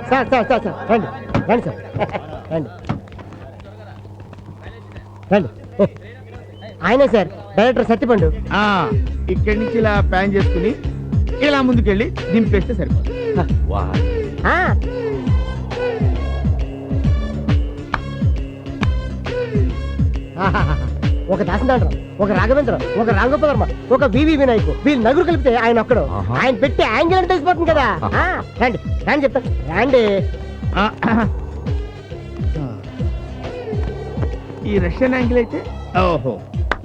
Sir sir sir sir రండి రండి sir రండి రండి ఆయనే సార్ డైరెక్టర్ సత్యపండు. ఇక్కడి నుంచి ఇలా ప్లాన్ చేసుకుని ఇలా ముందుకెళ్ళి దింపేస్తే సరిపోతుంది. ఒక దాసనాథరావు, ఒక రాఘవేంద్ర, ఒక రాంగోపాల్, ఒక వివి వినాయక్, వీళ్ళు నలుగురు కలిపితే ఆయన ఒక్కడు. ఆయన పెట్టే యాంగిల్ అని తెలిసిపోతుంది కదా. రండి రండి చెప్తాను రండి. ఈ రష్యన్ యాంగిల్ అయితే ఓహో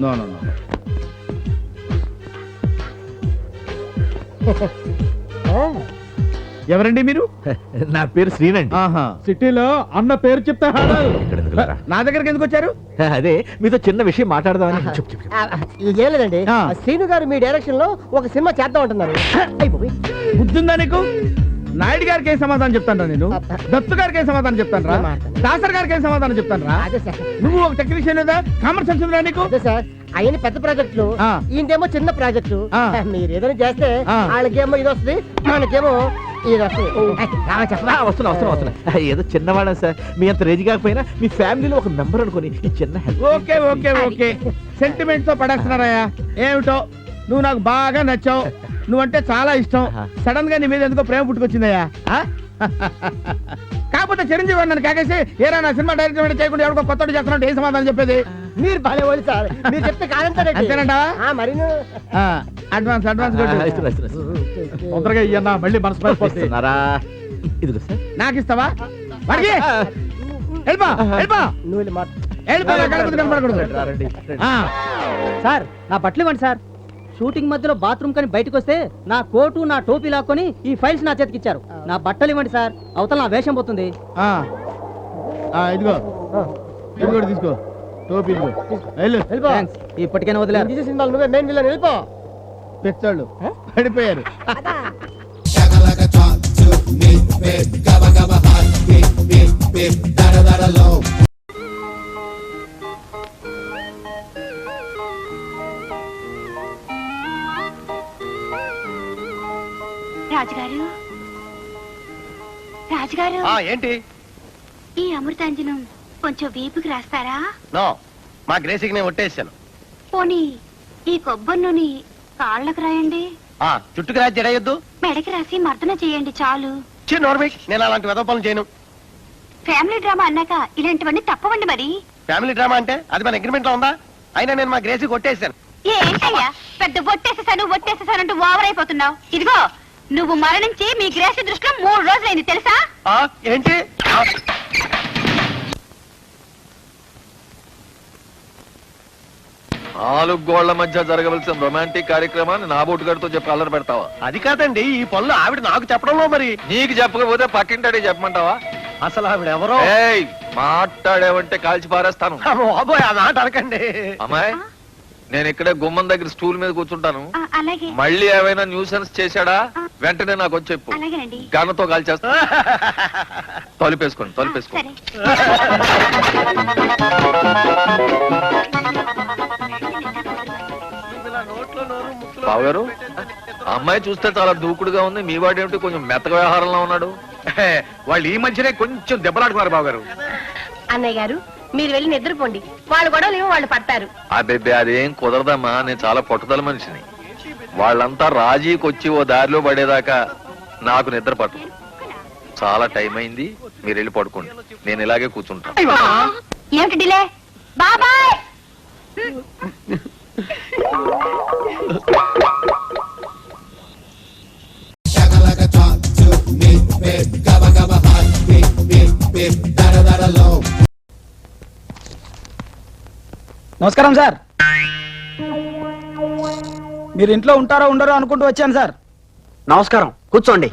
నో నో నో. ఎవరండి మీరు? నా పేరు శ్రీనండి. సిటీలో అన్న పేరు చెప్తా నా దగ్గరికి ఎందుకు వచ్చారు? అదే మీతో చిన్న విషయం మాట్లాడదామని. ఏం లేదండి, శ్రీను గారు మీ డైరెక్షన్ లో ఒక సినిమా చేద్దాం అంటున్నారు. బుద్ధుందా నీకు? నాయుడు గారికి ఏం సమాధానం చెప్తాను రా నేను? దత్తు గారికి ఏం సమాధానం చెప్తాను రా? దాసర్ గారికి ఏం సమాధానం చెప్తాను రా? నువ్వు ఒక టెక్నీషియన్ లేదా? కామన్ సెన్స్ ఉందా నీకు? సార్ ఆయన పెద్ద ప్రాజెక్టులు, ఈయనేమో చిన్న ప్రాజెక్టు. మీరు ఏదైనా చేస్తే వాళ్ళకేమో ఇది వస్తుంది, మనకేమో ఇది వస్తుంది. వస్తున్నా ఏదో చిన్నవాడా సార్, మీ అంత రేజ్ కాకపోయినా మీ ఫ్యామిలీలో ఒక మెంబర్ అనుకుని ఈ చిన్న help. Okay okay okay sentiments తో పడేస్తున్నారయ్యా. ఏమిటో నువ్వు నాకు బాగా నచ్చావు, నువ్వంటే చాలా ఇష్టం. సడన్ గా నీ మీద ఎందుకో ప్రేమ పుట్టుకొచ్చిందయ్యా. కాకపోతే చిరంజీవి నన్ను కాకేసి ఏరా నా సినిమా డైరెక్టర్ చేయకుండా ఎవరికో కొత్త చేస్తున్నట్టు ఏం సమాధానం చెప్పేది? మీరు భలే వాళ్ళు సార్, మీరు చెప్తే కాదంటారా? మరి అడ్వాన్స్ అడ్వాన్స్ తొందరగా ఇయ్యన్నా, మళ్ళీ మనసు పడిపోతున్నారా? ఇదిగో సార్. నాకు ఇస్తావా? సార్ నా బట్టలు ఇవ్వండి సార్. షూటింగ్ మధ్యలో బాత్రూమ్ కని బయటకు వస్తే నా కోటు నా టోపీ లాక్కొని ఈ ఫైల్స్ నా చేతికి ఇచ్చారు. నా బట్టలు ఇవ్వండి సార్, అవతల నా వేషం పోతుంది. ఇదిగో ఇదిగో తీసుకో టోపీ. ఇప్పటికైనా వదిలేదు. నువ్వే మెయిన్ విలన్, వెళ్ళిపో. పెచ్చాళ్ళు పడిపోయారు. రాజుగారు, రాజుగారు, ఏంటి? ఈ అమృతాంజనం కొంచెం వీపుకి రాస్తారా? నో, మా గ్రేసికి నేను ఒట్టేసాను. పోనీ ఈ కొబ్బరి నూనె కాళ్ళకు రాయండి. చుట్టుకు రాసి జడయొద్దు, మెడకి రాసి మర్దన చేయండి చాలు. నేను అలాంటి వెధవ పనులు చేయను. ఫ్యామిలీ డ్రామా అన్నాక ఇలాంటివన్నీ తప్పవండి. మరి ఫ్యామిలీ డ్రామా అంటే అది మన అగ్రిమెంట్ లో ఉందా? అయినా నేను మా గ్రేసికి ఒట్టేసాను. ఏంటయ్యా పెద్ద ఒట్టేసేసానంటూ ఓవర్ అయిపోతున్నావు. ఇదిగో నువ్వు మరణించి మీ గ్రేసి దృష్టిలో 3 రోజులైంది తెలుసా? ఏంటి? 4 గోళ్ల మధ్య జరగవలసిన రొమాంటిక్ కార్యక్రమాన్ని నా బోటు గారితో చెప్పి అల్లరి పెడతావా? అది కాదండి, ఈ పనులు ఆవిడ నాకు చెప్పడంలో. మరి నీకు చెప్పకపోతే పక్కింటాడే చెప్పమంటావా? అసలు ఆవిడ ఎవరో? మాట్లాడేవంటే కాల్చి పారేస్తాను. ఆ మాట అనకండి. అమ్మాయి, నేను ఇక్కడే గుమ్మం దగ్గర స్టూల్ మీద కూర్చుంటాను. అలాగే. మళ్ళీ ఏమైనా న్యూసెన్స్ చేశాడా వెంటనే నాకు వచ్చి చెప్పు. గన్నతో కాల్చేస్తా. తలుపేసుకోండి తలుపేసుకోండి. బావు గారు, అమ్మాయి చూస్తే చాలా దూకుడుగా ఉంది, మీ వాడేమిటి కొంచెం మెత్తగా వ్యవహారంలో ఉన్నాడు? వాళ్ళు ఈ మధ్యనే కొంచెం దెబ్బలాడుకున్నారు బావు గారు. అన్నయ్య గారు, మీరు వెళ్ళి నిద్రపోండి. వాళ్ళు గొడవలేమో వాళ్ళు పడతారు. అబ్బే అదేం కుదరదమ్మా, నేను చాలా పట్టుదల మనిషిని. వాళ్ళంతా రాజీకి వచ్చి ఓ దారిలో పడేదాకా నాకు నిద్ర పట్టదు. చాలా టైం అయింది, మీరు వెళ్ళి పడుకోండి, నేను ఇలాగే కూర్చుంటాను. ఏమిటి డిలే? బాబాయ్. నమస్కారం సార్. మీరు ఇంట్లో ఉంటారో ఉండరో అనుకుంటూ వచ్చాను సార్. నమస్కారం, కూర్చోండి.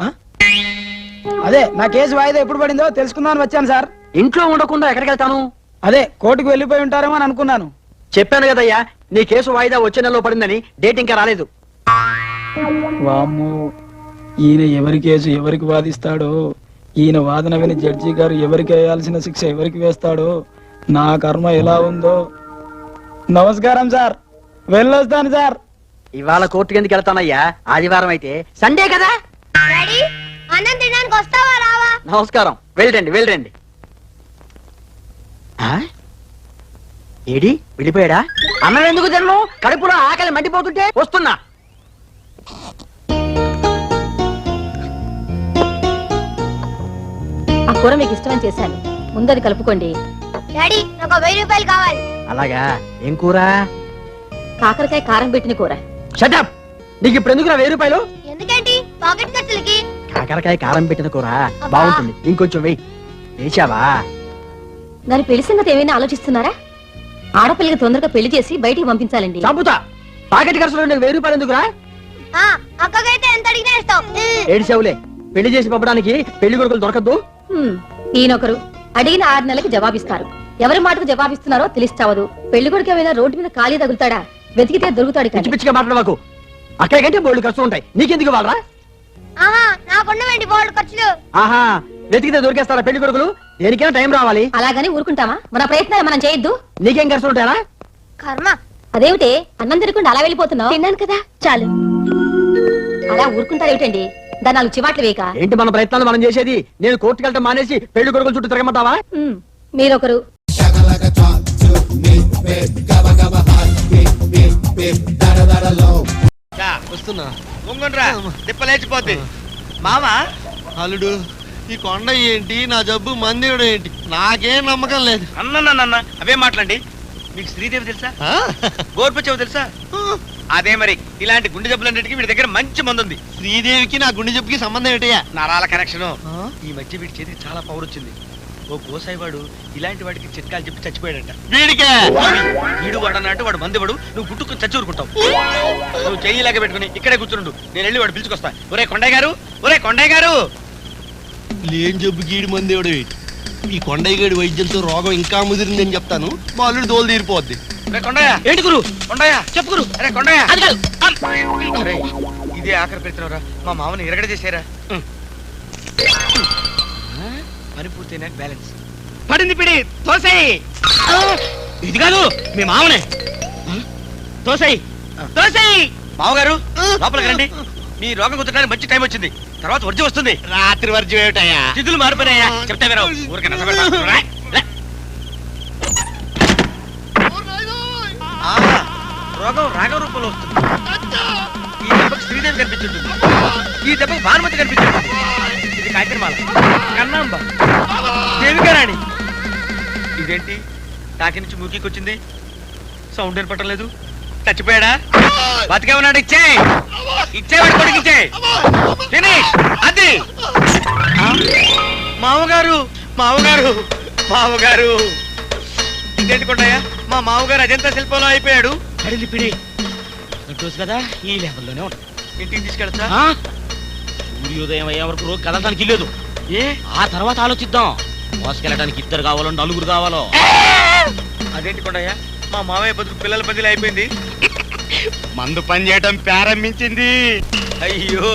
అదే నా కేసు వాయిదా ఎప్పుడు పడిందో తెలుసుకుందామని వచ్చాను సార్. ఇంట్లో ఉండకుండా ఎక్కడికి వెళ్తాను? అదే కోర్టుకు వెళ్ళిపోయి ఉంటారేమో అని అనుకున్నాను. చెప్పాను కదయ్యా, నీ కేసు వాయిదా వచ్చే నెలలో పడిందని. డేట్ ఇంకా రాలేదు. వామ్మో, ఈయన ఎవరి కేసు ఎవరికి వాదిస్తాడో, ఈయన వాదన విని జడ్జి గారు ఎవరికి వేయాల్సిన శిక్ష ఎవరికి వేస్తాడో, నా కర్మ ఎలా ఉందో. నమస్కారం సార్, వెళ్ళొస్తాను సార్. ఇవాళ కోర్టుకి ఎందుకు వెళ్తానయ్యా? ఆదివారం అయితే సండే కదా. నమస్కారం. వెళ్ళండి వెళ్ళండి. ఆ? ఏడి వెళ్ళిపోయాడా? అన్నం ఎందుకు తిన్నావు? కడుపులో ఆకలి మండిపోతుంటే వస్తున్నా. ఆ కూర మీకు ఇష్టమని చేశాను, ముందది కలుపుకోండి. డాడీ నాకు 1000 రూపాయలు కావాలి. అలాగా? ఏం కూర? కాకరకాయ కారం పెట్టిన కూర. షటప్. నీకు ఇప్పుడు ఎందుకు 1000 రూపాయలు? ఎందుకేంటి? పాకెట్ ఖర్చులకి. కాకరకాయ కారం పెట్టిన కూర బాగుంటుంది, ఇంకొంచెం వెయ్యి. వేసావా? దాని పెళ్లి సంగతి ఏమైనా ఆలోచిస్తున్నారా? ఆడపిల్లకి తొందరగా పెళ్లి చేసి బయటికి పంపించాలండి. చంపుతా. పాకెట్ ఖర్చులో నీకు 1000 రూపాయలు ఎందుకురా? అక్కకైతే ఎంత అడిగినా ఇస్తాం. ఏడిసావులే. పెళ్లి చేసి పంపడానికి పెళ్లి కొడుకులు దొరకద్దు. ఈయనొకరు అడిగిన 6 నెలలకు జవాబిస్తారు. ఎవరి మాటకు జవాబిస్తున్నారో తెలిస్తావదు. పెళ్లి కొడుకు ఏమైనా రోడ్డు మీద ఖాళీ తగులుతాడా? వెతికితే దొరుకుతాడు. పిచ్చి పిచ్చిగా మాట్లాడవాకు. అక్కయ్య కంటే బోల్డ్ ఖర్చులు ఉంటాయి, నీకెందుకు వాళ్ళరా? నాకున్నవేంటి బోల్డ్ ఖర్చులు? ఆహా, వెతికితే దొరికేస్తారా పెళ్లి కొడుకులు? దేనికైనా టైం రావాలి. అలాగని ఊరుకుంటామా? మన ప్రయత్నాలు మనం చేయొద్దు. నీకేం ఖర్చులు ఉంటాయా? కర్మ. అదేమిటే అన్నం తినకుండా అలా వెళ్ళిపోతున్నావు? తిన్నాను కదా చాలు. అలా ఊరుకుంటారేమిటండి? దాని 4 చివాట్లు వేయక. ఏంటి మన ప్రయత్నాలు మనం చేసేది? నేను కోర్టుకు వెళ్ళటం మానేసి పెళ్లి కొడుకుల చుట్టూ తిరగమంటావా? మీరొకరు. వస్తున్నా తిప్పలేచిపోద్ది మామా. అల్లుడు, ఈ కొండ ఏంటి, నా జబ్బు మందిడు ఏంటి, నాకేం నమ్మకం లేదు. అన్న అవే మాట్లాడండి. మీకు శ్రీదేవి తెలుసా? గోర్పచ్చావు తెలుసా? అదే మరి ఇలాంటి గుండె జబ్బులన్నిటికీ వీడి దగ్గర మంచి మందు ఉంది. శ్రీదేవికి నా గుండె జబ్బుకి సంబంధం ఏంటయ్యా? నరాల కనెక్షన్. ఈ మధ్య వీడి చేతికి చాలా పవర్ వచ్చింది. ఓ గోసాయి వాడు ఇలాంటి వాడికి చిట్కాలు చెప్పి చచ్చిపోయాడంట. వీడికే వీడు వాడు అన్నట్టు వాడు మంది నువ్వు గుట్టుకుని చచ్చూరుకుంటావు. నువ్వు చెయ్యిలాగా పెట్టుకుని ఇక్కడే కూర్చుండు, నేను వెళ్ళి వాడు పిలుచుకొస్తా. ఒరే కొండయ్య గారు, ఒరే కొండయ్య గారు. లేని జబ్బు గీడి మందేవుడు ఏంటి? ఈ కొండయ్య గడి వైద్యంతో రోగం ఇంకా ముదిరిందని చెప్తాను, మా అల్లుడు దోలు తీరిపోద్ది. రే కొండయ్య. ఏంటి గురు? కొండయ్య చెప్పు గురు. అరే కొండయ్య, ఇదే ఆఖరి పెడుతున్నారా? మా మామని ఎరగడ చేసారా? పని పూర్తయినాక బ్యాలెన్స్ పడింది. పిడి తోసేయి. ఇది కాదు మీ మామనే. తోసేయి తోసేయి. మామగారు లోపలికి రండి. మీ రోగం కుదరడానికి మంచి టైం వచ్చింది. తర్వాత వర్జం వస్తుంది. రాత్రి వర్జం ఏమిటయ్యా? జిద్దులు మారిపోయినాయా? చెప్తా మీరు ఊరికే రోగం రాగం రూపంలో వస్తుంది. ఈ దెబ్బకి శ్రీదేవి కనిపించుంటుంది, ఈ దెబ్బకి భానుమతి కనిపించుంటుంది. ఇది కాకిరమాల, కన్నాంబ, దేవికారాణి. ఇదేంటి తాకి నుంచి మూకీకొచ్చింది? సౌండ్ ఏర్పడలేదు. చచ్చిపోయాడా? బతికే ఉన్నాడు. ఇచ్చేవాడి కొడుకు ఇచ్చే. ఫినిష్. అది మామగారు మామగారు మామగారు. ఇదేంటి కొండయ్య? మా మామగారు అజంతా శిల్పంలో అయిపోయాడు. పడింది పిడి. చూసు కదా ఈ లెవెల్లోనే ఉంటాడు. ఇంటికి తీసుకెళ్తా? సూర్యోదయం అయ్యే వరకు రోజు కదలడానికి లేదు. ఏ ఆ తర్వాత ఆలోచిద్దాం. మోసుకెళ్ళడానికి 2 కావాలో 4 కావాలో. అదేంటి కొండయ్య? మా మామయ్య బతుకు పిల్లల బదిలీ అయిపోయింది. మందు పని చేయటం ప్రారంభించింది. అయ్యో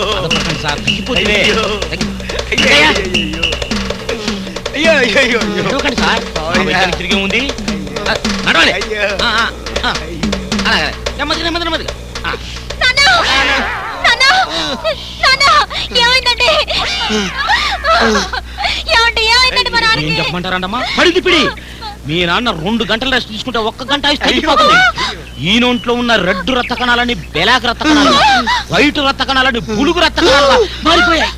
తిరిగి ఉంది. నెమ్మది నెమ్మది నెమ్మదిగా. ఏం చెప్పమంటారంటమ్మా? పడింది పిడి. మీ నాన్న 2 గంటలు రెస్ట్ తీసుకుంటే 1 గంట తగ్గిపోతుంది. ఈ నోంట్లో ఉన్న రెడ్ రక్త కణాలని బెలాక్ రక్త కణాలు, వైట్ రక్త కణాలని బులుగు రక్త కణాలు మారిపోయాయి.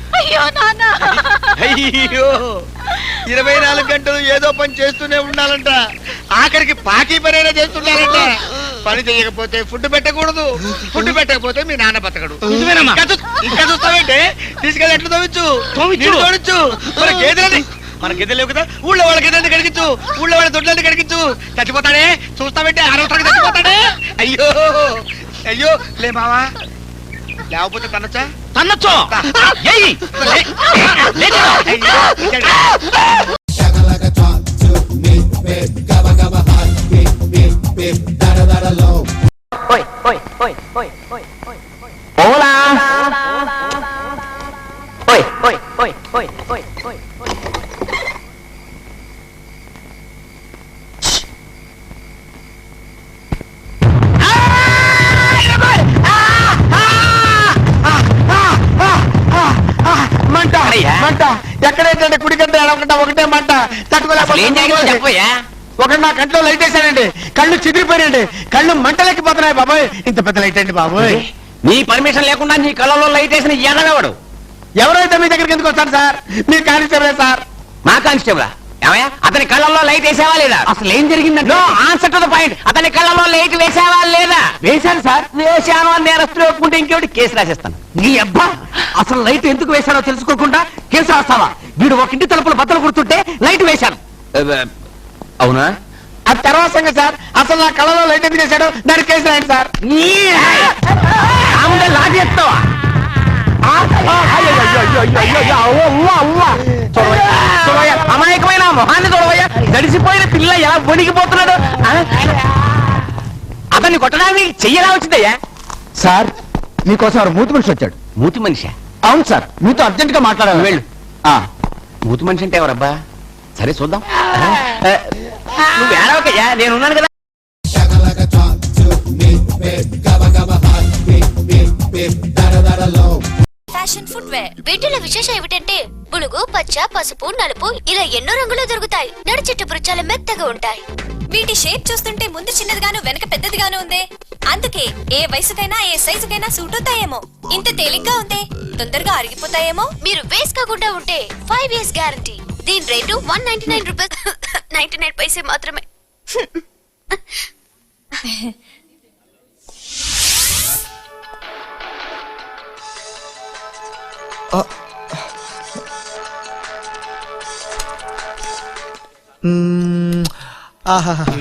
అయ్యో 24 గంటలు ఏదో పని చేస్తూనే ఉండాలంట. ఆఖరికి పాకి పనైనా చేస్తున్నారంట. పని చేయకపోతే ఫుడ్ పెట్టకూడదు, ఫుడ్ పెట్టకపోతే మీ నాన్న బతకడు. ఇంకా చూస్తావేంటే? తీసుకెళ్ళి ఎట్లా తోవిచ్చు తోవిచ్చు. మన గెదెలు లేవు కదా, ఊళ్ళో వాళ్ళ గెదెల్ని కడిగించు, ఊళ్ళో వాళ్ళ దొడ్లన్నీ కడిగించు. చచ్చిపోతాడే చూస్తామంటే ఆరోగ్యంగా చచ్చిపోతాడే. అయ్యో అయ్యో. లే మావా, లేకపోతే తన్నొచ్చా? తన్నొచ్చు. మంట మంట ఎక్కడైతే కుడికంటే ఒకటే మంట తట్టుకోలేకపోయా. ఒకటి నా కంట్లో లైట్ వేసానండి, కళ్ళు చిదిరిపోయాయండి, కళ్ళు మంటలెక్కిపోతున్నాయి బాబోయ్. ఇంత పెద్ద లైట్ అండి బాబోయ్. నీ పర్మిషన్ లేకుండా నీ కళ్ళలో లైట్ వేసిన ఎదగవాడు ఎవరైతే మీ దగ్గరికి ఎందుకు వస్తారు సార్? మీరు కానిస్టేబులే సార్. మా కానిస్టేబుల్ ఏమయ్యా అతని కళ్ళల్లో లైట్ వేసావా లేదా? అసలు ఏం జరిగిందంటే ఆన్సర్ టు ద పాయింట్. అతని కళ్ళలో లైట్ వేసావా లేదా? వేశాను సార్. వేశాను అని నేరస్తులు ఒప్పుకుంటే ఇంకేమిటి కేసు రాసేస్తాను. నీ అబ్బా అసలు లైట్ ఎందుకు వేశానో తెలుసుకోకుండా కేసు రాస్తావా? వీడు ఒక ఇంటి తలుపులు బద్దలు కొడుతుంటే లైట్ వేశాను. అవునా? అది తర్వాత సంగతి సార్. అసలు నా కళ్ళలో లైట్ ఎందుకు వేశాడు దానికి కేసు రాయండి సార్. లాగేస్తావా? అమాయకమైన మొహాన్ని చూడవయ్యా, గడిసిపోయిన పిల్ల ఎలా వణికిపోతున్నాడు. అతన్ని కొట్టడానికి చెయ్యలా వచ్చిందయ్యా. సార్ మీకోసం మూతి మనిషి వచ్చాడు. మూతి మనిషి? అవును సార్, మీతో అర్జెంట్ గా మాట్లాడాలి. వెళ్ళు. మూతి మనిషి అంటే ఎవరబ్బా? సరే చూద్దాం. నువ్వు ఏడవకయ్యా, నేనున్నాను కదా. ఫ్యాషన్ ఫుట్వేర్ వీటిలో విశేషం ఏమిటంటే బులుగు, పచ్చ, పసుపు, నలుపు ఇలా ఎన్నో రంగులు దొరుకుతాయి. నడిచెట్టు బృచ్చాలు మెత్తగా ఉంటాయి. వీటి షేప్ చూస్తుంటే ముందు చిన్నదిగాను వెనక పెద్దదిగాను ఉంది. అందుకే ఏ వయసుకైనా ఏ సైజుకైనా సూట్ అవుతాయేమో. ఇంత తేలిగ్గా ఉంది, తొందరగా అరిగిపోతాయేమో. మీరు వేసుకోకుండా ఉంటే 5 years గ్యారంటీ. దీని రేటు 199 రూపీస్ 99 పైసే మాత్రమే.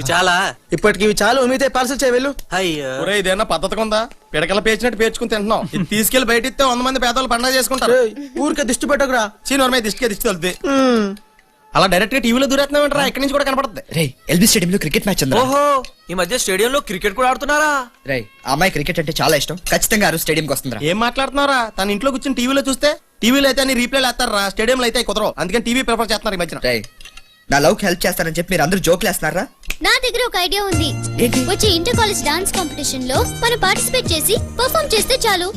చాలా ఇప్పటికి ఇవి చాలు. మీతో పార్సల్ చేయవెళ్ళు. అయ్యో ఇదేనా పద్ధతి ఉందా? పిడకల పేచినట్టు పేర్చుకుని తింటున్నాం. ఇది తీసుకెళ్లి బయట ఇస్తే 100 మంది పేదలు పండుగ చేసుకుంటారు. ఊరికే దిష్టి పెట్టకురా. చీనోర్ మీద దిష్టికే దిష్టి వెళ్తే అలా డైరెక్ట్ గా టీవీలో దూరేస్తున్నావు. ఎక్కడి నుంచి కూడా కనపడుతుంది. రే ఎల్బీ స్టేడియం లో క్రికెట్ మ్యాచ్ ఉంది. ఓహో ఈ మధ్య స్టేడియంలో క్రికెట్ కూడా ఆడుతున్నారా? రే అమ్మాయి క్రికెట్ అంటే చాలా ఇష్టం. ఖచ్చితంగా స్టేడియం కి వస్తుందిరా. ఏం మాట్లాడుతున్నారా? తన ఇంట్లో కూర్చొని టీవీలో చూస్తే టీవీలో అయితే అన్ని రీప్లే వేస్తారా, స్టేడియంలో అయితే కుదరవు. అందుకని టీవీ ప్రిఫర్ చేస్తున్నారు ఈ మధ్యన. రే నా లవ్ కి హెల్ప్ చేస్తానని చెప్పి మీరు అందరూ జోకులు వేస్తున్నారా? నా దగ్గర ఒక ఐడియా ఉంది. వచ్చే ఇంటర్ కాలేజ్ డాన్స్ కాంపిటీషన్ లో మనం పార్టిసిపేట్ చేసి పర్ఫార్మ్ చేస్తే చాలు.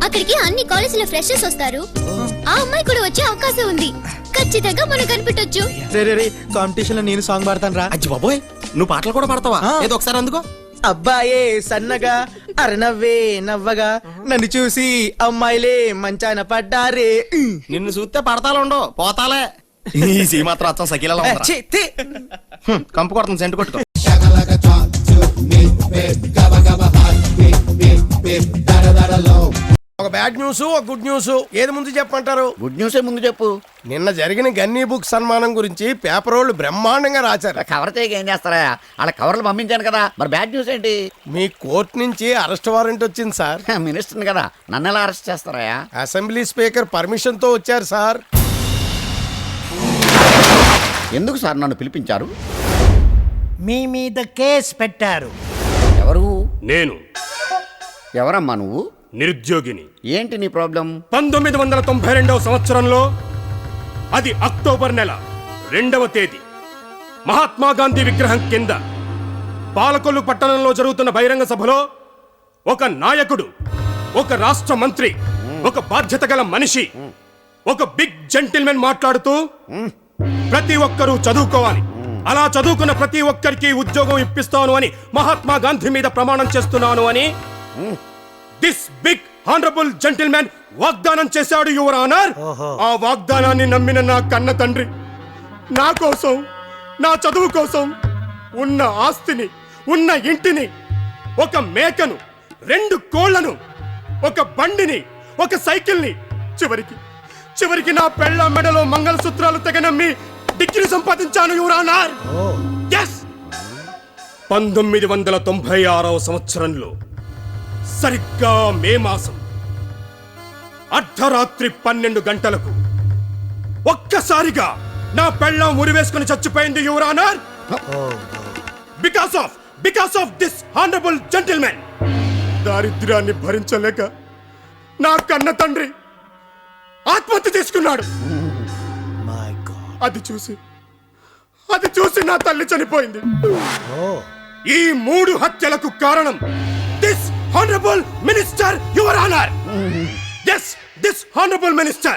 అక్కడికి అన్ని కాలేజీల ఫ్రెషర్స్ వస్తారు. ఆ అమ్మాయి కూడా వచ్చే అవకాశం ఉంది. ఖచ్చితంగా మనం కనిపెట్టొచ్చు. కాంపిటీషన్ లో నేను సాంగ్ పాడతాను రా. అజ్జి బాబోయ్, నువ్వు పాటలు కూడా పాడతావా? ఏదో ఒకసారి అందుకో. అబ్బాయే సన్నగా అరనవ్వే నవ్వగా నన్ను చూసి అమ్మాయిలే మంచాన పడ్డారే. నిన్ను చూస్తే పడతాలో ఉండవు, పోతాలే. ఈ మాత్రం అచ్చం సకీలలో కంపు కొడుతుంది. సెంటు కొట్టుకో. ఒక బ్యాడ్ న్యూస్, ఒక గుడ్ న్యూస్. ఏది ముందు చెప్పమంటారు? గుడ్ న్యూస్ ముందు చెప్పు. నిన్న జరిగిన గన్నీ బుక్ సన్మానం గురించి పేపర్ వాళ్ళు బ్రహ్మాండంగా రాశారు. కవర్ చేయగా ఏం చేస్తారా? అలా కవర్లు పంపించాను కదా. మరి బ్యాడ్ న్యూస్ ఏంటి? మీ కోర్టు నుంచి అరెస్ట్ వారెంట్ వచ్చింది సార్. మినిస్టర్ కదా, నన్ను ఎలా అరెస్ట్ చేస్తారా? అసెంబ్లీ స్పీకర్ పర్మిషన్ తో వచ్చారు సార్. ఎందుకు సార్ నన్ను పిలిపించారు? మీ మీద కేసు పెట్టారు. ఎవరు? నేను. ఎవరమ్మా నువ్వు? నిరుద్యోగిని. ఏంటి నీ ప్రాబ్లం? 1992వ సంవత్సరంలో, అది అక్టోబర్ నెల 2వ తేదీ, మహాత్మా గాంధీ విగ్రహం కింద పాలకొల్లు పట్టణంలో జరుగుతున్న బహిరంగ సభలో ఒక నాయకుడు, ఒక రాష్ట్ర మంత్రి, ఒక బాధ్యత గల మనిషి, ఒక బిగ్ జెంటిల్మెన్ మాట్లాడుతూ ప్రతి ఒక్కరూ చదువుకోవాలి, అలా చదువుకున్న ప్రతి ఒక్కరికి ఉద్యోగం ఇప్పిస్తాను అని మహాత్మా గాంధీ మీద ప్రమాణం చేస్తున్నాను అని దిస్ బిగ్ హానరబుల్ జెంటిల్మెన్ వాగ్దానం చేశాడు యువర్ ఆనర్. ఆ వాగ్దానాన్ని నమ్మిన నా కన్న తండ్రి నా కోసం, నా చదువు కోసం ఉన్న ఆస్తిని, ఉన్న ఇంటిని, ఒక మేకను, 2 కోళ్లను, ఒక బండిని, ఒక సైకిల్ని, చివరికి నా పెళ్ళ మెడలో మంగళసూత్రాలు తెగనమ్మి డిగ్రీ సంపాదించాను యువర్ ఆనర్. yes 1996వ సంవత్సరంలో సరిగ్గా మే మాసం అర్ధరాత్రి 12 గంటలకు ఒక్కసారిగా నా పెళ్ళం ఉరివేసుకుని చచ్చిపోయింది your honour. Because of this honourable gentlemen. దారిద్ర్యాన్ని భరించలేక నా కన్న తండ్రి ఆత్మహత్య చేసుకున్నాడు. అది చూసి నా తల్లి చనిపోయింది. ఈ 3 హత్యలకు కారణం this honourable minister your honour. yes this honorable minister.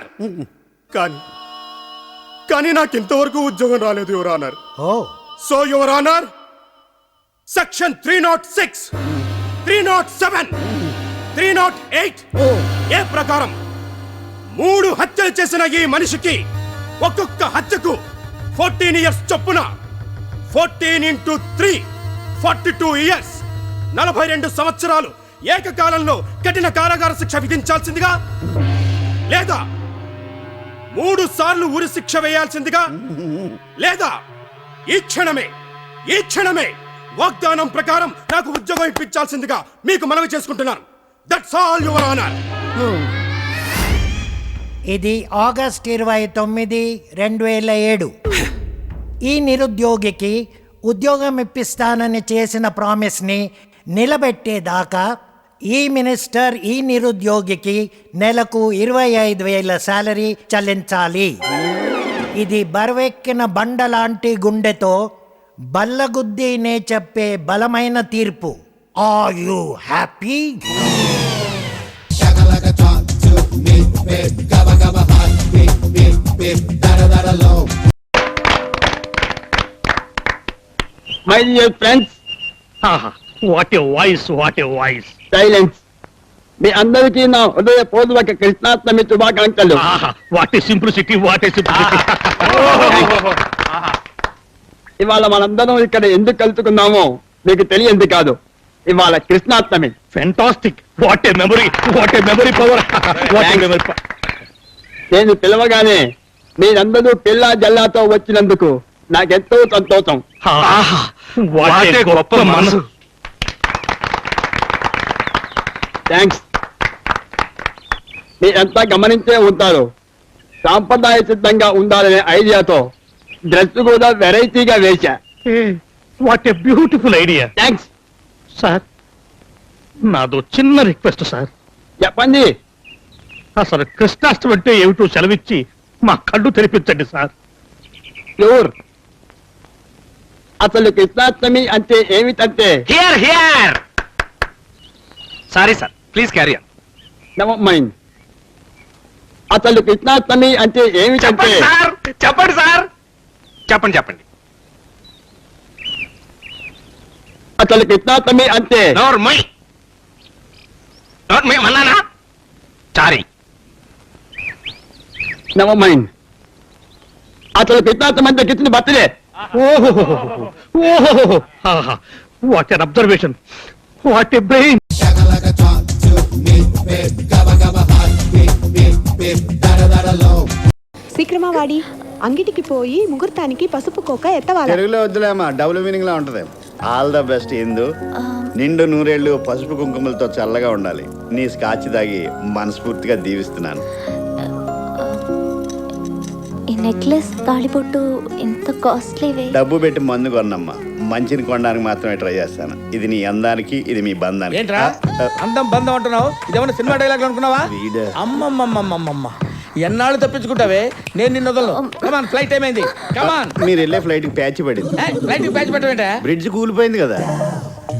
కానీ నాకు ఇంతవరకు ఉద్యోగం రాలేదు your honour. So your honour, section 306, 307, 308 ఏ ప్రకారం 3 హత్యలు చేసిన ఈ మనిషికి ఒక్కొక్క హత్యకు 14 ఇయర్స్ చొప్పున 14 into 3 42 ఇయర్స్ 42 సంవత్సరాలు ఏకకాలంలో కఠిన కారాగార శిక్ష విధించాల్సిందిగా, లేదా 3 సార్లు ఉరి శిక్ష వేయాల్సిందిగా, లేదా ఈ క్షణమే వాగ్దానం ప్రకారం నాకు ఉద్యోగం ఇప్పించాల్సిందిగా మీకు మనవి చేసుకుంటున్నాను. That's all your honour. ఇది ఆగస్ట్ 29, 2007. ఈ నిరుద్యోగికి ఉద్యోగం ఇప్పిస్తానని చేసిన ప్రామిస్ని నిలబెట్టేదాకా ఈ మినిస్టర్ ఈ నిరుద్యోగికి నెలకు 25,000 శాలరీ చెల్లించాలి. ఇది బరువెక్కిన బండ లాంటి గుండెతో బల్లగుద్దీనే చెప్పే బలమైన తీర్పు. Are you happy? My dear friends, what a voice, what a voice. Silence. మీ అందరికీ నా హృదయపూర్వక కృష్ణాష్టమి శుభాకాంక్షలు. What a simplicity, what a simplicity. ఇవాళ మనందరం ఇక్కడ ఎందుకు కలుసుకున్నామో మీకు తెలియంది కాదు. ఇవాళ Krishnashtami. Fantastic. What a memory, what a memory power. నేను పిలవగానే మీరందరూ పిల్ల జల్లాతో వచ్చినందుకు నాకెంతో సంతోషం. వాట్ ఏ గొప్ప మనసు. థ్యాంక్స్. మీరంతా గమనించే ఉంటారు, సాంప్రదాయ సిద్ధంగా ఉండాలనే ఐడియాతో డ్రెస్ కూడా వెరైటీగా వేశా. What a beautiful idea. Thanks sir, నాదో చిన్న రిక్వెస్ట్ సార్. చెప్పండి. అసలు కృష్ణాష్టమి అంటే ఏమిటో సెలవిచ్చి మా కళ్ళు తెరిపించండి సార్. ప్యూర్. అసలు కృష్ణాష్టమి అంటే ఏమిటంటే, here here. Sorry sir, please carry on. Never mind. అసలు కృష్ణాష్టమి అంటే ఏమిటంటే, చెప్పండి సార్, చెప్పండి చెప్పండి. అసలు కృష్ణాష్టమి అంటే నోర్మై అన్నానా? సారీ. Never mind. అసలు కృష్ణాష్టమి అంటే కృష్ణుని birthday. What an observation, what a brain. శీఘ్రమా వాడి అంగిటికి పోయి ముహూర్తానికి పసుపు కోక ఎత్తవాలి. తెలుగులో వద్దులేమా, డబుల్ మీనింగ్ లా ఉంటది. ఆల్ ద బెస్ట్ ఇందు. నిండు నూరేళ్లు పసుపు కుంకుమలతో చల్లగా ఉండాలి. నీ స్కాచ్ తాగి మనస్ఫూర్తిగా దీవిస్తున్నాను. ఈ నెక్లెస్ తాళిబొట్టు ఎంత కాస్ట్లీవే. డబ్బు పెట్టి మందు కొన్నమ్మా, మంచిని కొనడానికి మాత్రమే ట్రై చేస్తాను. ఇది నీ అందానికి, ఇది మీ బంధానికి. ఏంట్రా అందం బంధం అంటున్నావు? ఇదేమన్నా సినిమా డైలాగ్ అనుకున్నావా? వీడే. అమ్మమ్మమ్మమ్మమ్మ, ఎన్నాళ్ళు తప్పించుకుంటావే? నేను నిన్ను వదలను. కమాన్, ఫ్లైట్ టైం అయింది. కమాన్. మీరు వెళ్ళే ఫ్లైట్ కి ప్యాచ్ పడింది. ఫ్లైట్ కి ప్యాచ్ పెట్టవేంటా? బ్రిడ్జ్ కూలిపోయింది కదా.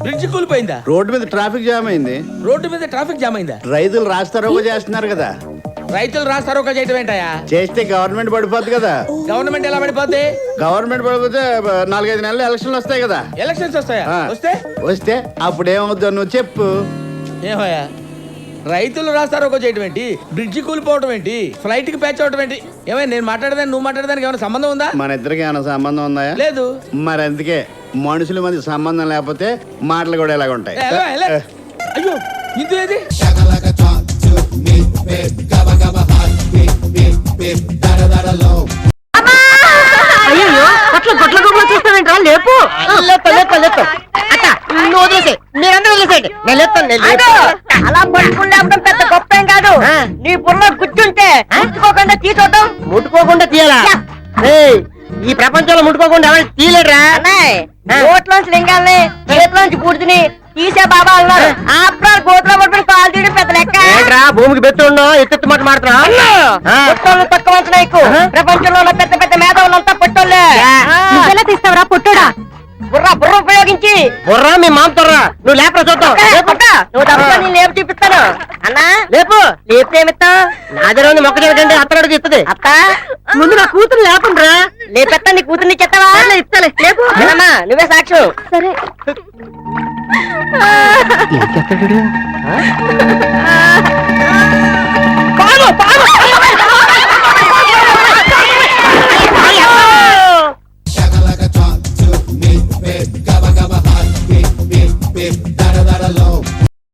బ్రిడ్జ్ కూలిపోయిందా? రోడ్డు మీద ట్రాఫిక్ జామ్ అయింది. రోడ్డు మీద ట్రాఫిక్ జామ్ అయిందా? రైతులు రాస్తారోగా చేస్తున్నారు కదా. రైతులు రాస్తారు ఒక చేయటం ఏంటయా? చేస్తే గవర్నమెంట్ పడిపోద్ది కదా. గవర్నమెంట్ ఎలా పడిపోద్ది? గవర్నమెంట్ పడిపోతే 4-5 నెలలు ఎలక్షన్లు వస్తాయి కదా. ఎలక్షన్స్ వస్తాయా? వస్తే అప్పుడు ఏమవుద్దో నువ్వు చెప్పు. ఏమయ్యా, రైతులు రాస్తారు ఒక చేయటం ఏంటి? బ్రిడ్జి కూలిపోవడం ఏంటి? ఫ్లైట్ కి ప్యాచ్ అవడం ఏంటి? ఏమైనా నేను మాట్లాడదాన్ని నువ్వు మాట్లాడదానికి ఏమైనా సంబంధం ఉందా? మన ఇద్దరికి ఏమైనా సంబంధం ఉందా? లేదు. మరి అందుకే మనుషుల మధ్య సంబంధం లేకపోతే మాటలు కూడా ఇలాగ ఉంటాయి. అయ్యో, ఇందు ఏది? అయ్యో, కొట్ల గుబ్బలు చూస్తావేంట్రా? లేపు. నువ్వు వదిలేసే, మీరందరూ వదిలేసేయండి. నేను లేపుతాను. అలా పట్టుకుని లేపడం పెద్ద గొప్ప ఏం కాదు. నీ బుర్ర కూర్చుంటే ముట్టుకోకుండా తీసుకోవడం. ముట్టుకోకుండా తీయాలా? ఈ ప్రపంచంలో ముట్టుకోకుండా ఎవరు తీయలేడురా. నోట్లోంచి లింగాల్ని, చేతిలోంచి పూర్తిని తీసే బాబా అన్నారు. ఆఫ్టర్ గోట్లో పట్టుకుని కాలు తీయడం పెద్ద లెక్క. భూమికి బెత్తుండో ఎత్తు మాట మాట్లాడు. తక్కువ అంచనా ఎక్కువ. ప్రపంచంలో ఉన్న పెద్ద పెద్ద మేధావులంతా పొట్టోళ్ళే. నువ్వెలా తీస్తావరా పొట్టోడా? బుర్ర బుర్ర ఉపయోగించి. బుర్రా మీ మామతోర్రా, నువ్వు లేపరా చూద్దాం. నువ్వు తప్ప నేను లేపు చూపిస్తాను. అన్నా లేపు. లేపు ఏమిస్తావు? నాదే మొక్క జరగండి, అత్తడికి ఇస్తుంది. అత్త ముందు నా కూతురు లేపండ్రా. లేపెత్తా, నీ కూతుర్ని చెత్తవా? ఇస్తలే లేపు. అమ్మా నువ్వే సాక్ష్యం. సరే పాము పాము